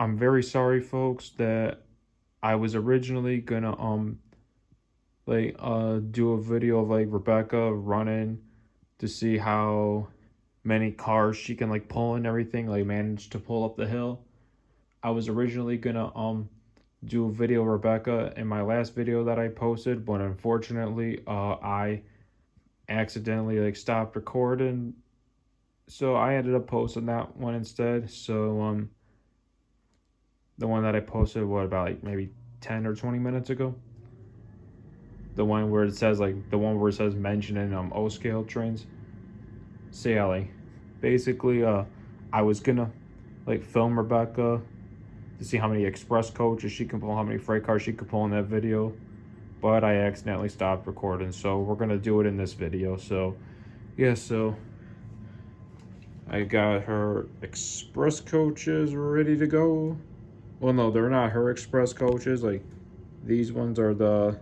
I'm very sorry, folks, that I was originally gonna do a video of like Rebecca running to see how many cars she can like pull and everything, like manage to pull up the hill. I was originally gonna do a video of Rebecca in my last video that I posted, but unfortunately I accidentally like stopped recording, so I ended up posting that one instead. So the one that I posted, what, about like maybe 10 or 20 minutes ago, the one where it says like the one where it says mentioning O scale trains. So yeah, like basically I was gonna like film Rebecca to see how many express coaches she can pull, how many freight cars she could pull in that video, but I accidentally stopped recording, so we're gonna do it in this video. So yeah, so I got her express coaches ready to go. Well, no, they're not her express coaches. Like these ones are the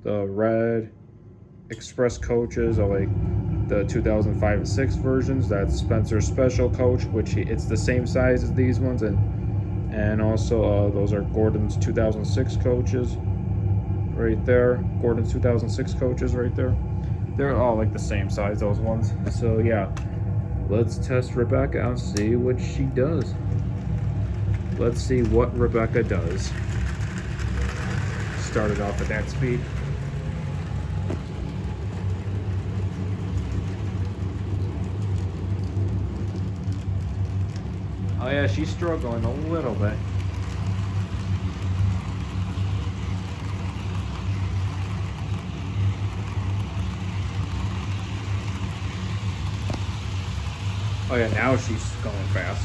red express coaches, are like the 2005 and 6 versions. That's Spencer's special coach, which it's the same size as these ones, and also those are Gordon's 2006 coaches right there. Gordon's 2006 coaches right there. They're all like the same size, those ones. So yeah, let's test Rebecca out and see what she does. Let's see what Rebecca does. Started off at that speed. Oh yeah, she's struggling a little bit. Oh yeah, now she's going fast.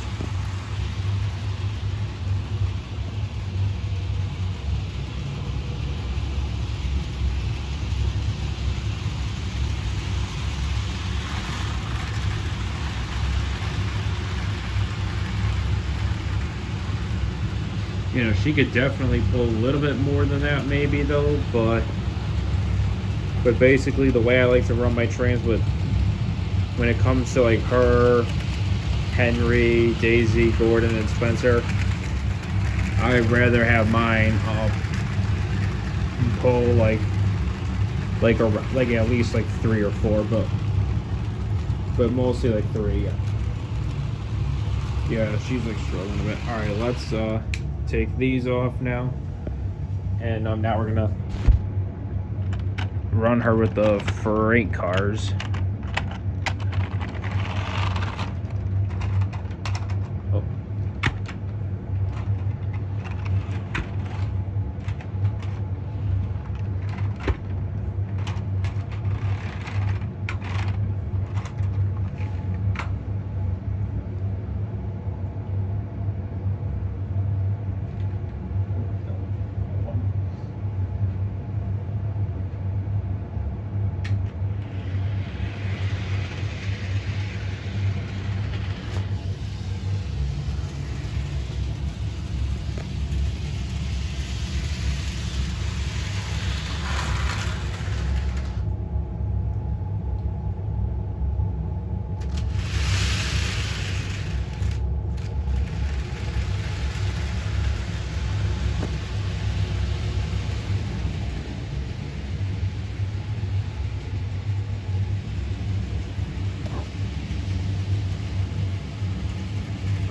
You know, she could definitely pull a little bit more than that maybe though, but basically the way I like to run my trains with, when it comes to like her, Henry, Daisy, Gordon, and Spencer, I'd rather have mine pull like at least like 3 or 4, but mostly like 3. Yeah, yeah, she's like struggling a bit. All right, let's take these off now, and now we're gonna run her with the freight cars. Oh.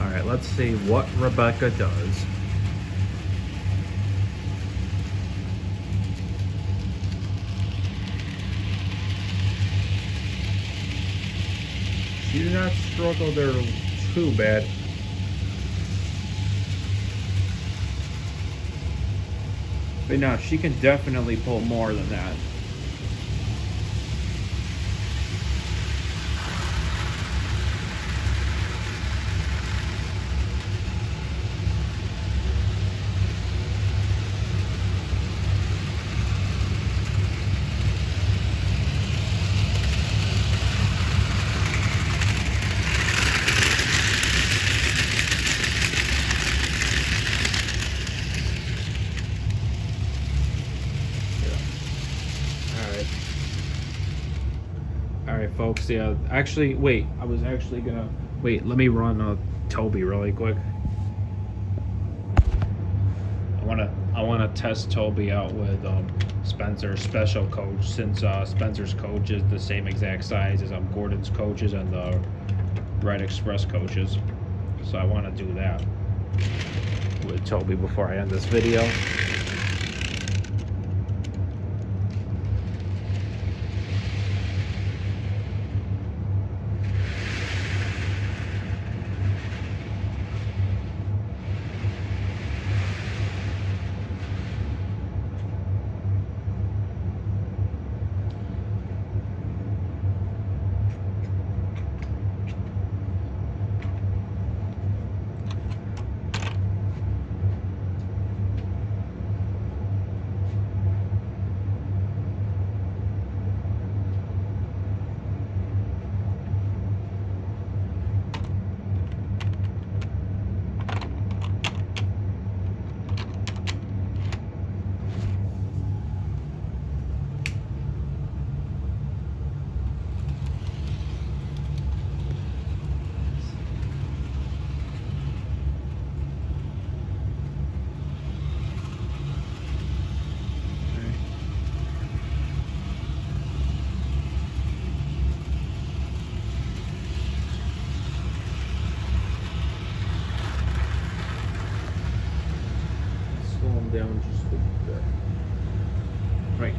Alright, let's see what Rebecca does. She did not struggle there too bad. But no, she can definitely pull more than that. Alright, folks, yeah. Actually, wait, I was actually gonna... Wait, let me run Toby really quick. I wanna test Toby out with Spencer's special coach, since Spencer's coach is the same exact size as Gordon's coaches and the Red Express coaches. So I want to do that with Toby before I end this video. Down just a bit. Right.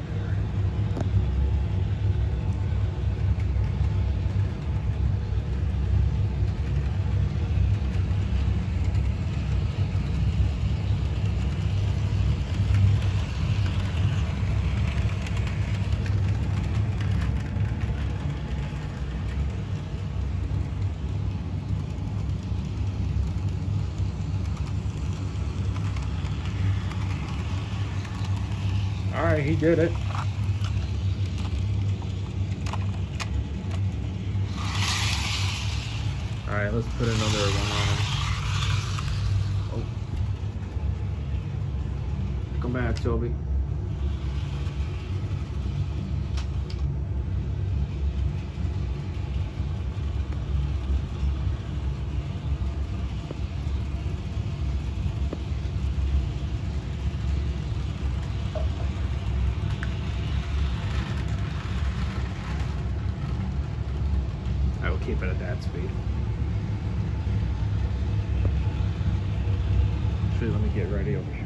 Alright, he did it. Alright, let's put another one on him. Oh. Come back, Toby. I will keep it at that speed. Actually, let me get ready over here.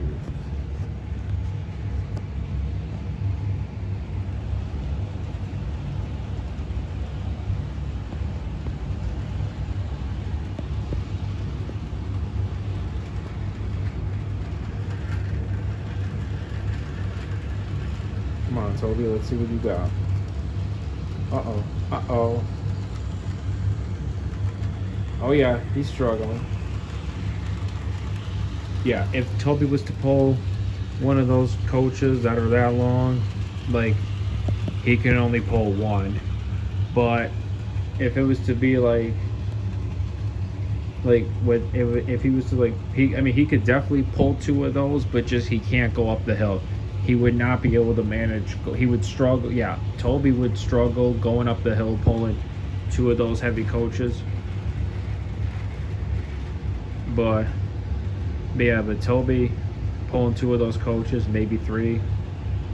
Come on, Toby, let's see what you got. Uh-oh. Uh-oh. Oh yeah, he's struggling. Yeah, if Toby was to pull one of those coaches that are that long, like, he can only pull one. But if it was to be like if he was to he could definitely pull two of those, but just he can't go up the hill. He would not be able to manage. He would struggle. Yeah, Toby would struggle going up the hill pulling two of those heavy coaches. But yeah, but Toby pulling two of those coaches, maybe three,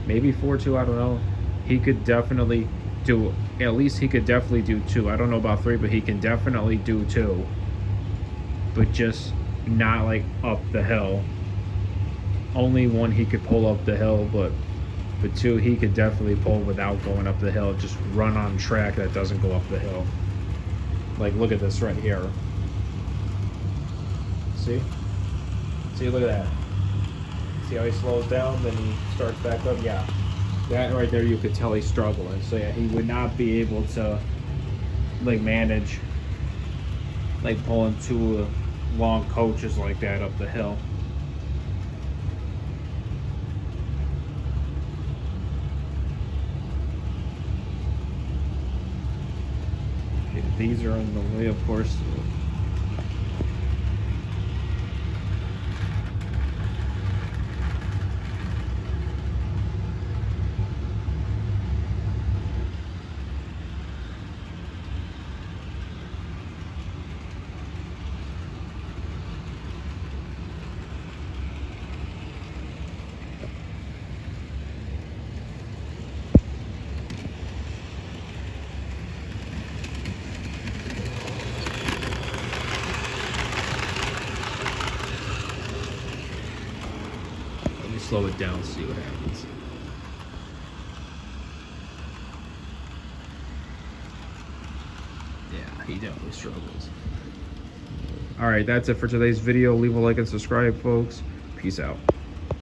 maybe four too, I don't know. He could definitely do, at least he could definitely do two. I don't know about three, but he can definitely do two. But just not like up the hill. Only one he could pull up the hill, but two he could definitely pull without going up the hill. Just run on track that doesn't go up the hill. Like, look at this right here. See? See, look at that. See how he slows down, then he starts back up? Yeah. That right there, you could tell he's struggling. So yeah, he would not be able to, like, manage, like, pulling two long coaches like that up the hill. Okay, these are in the way, of course. slow it down, see what happens. Yeah, he definitely struggles. Alright, that's it for today's video. Leave a like and subscribe, folks. Peace out.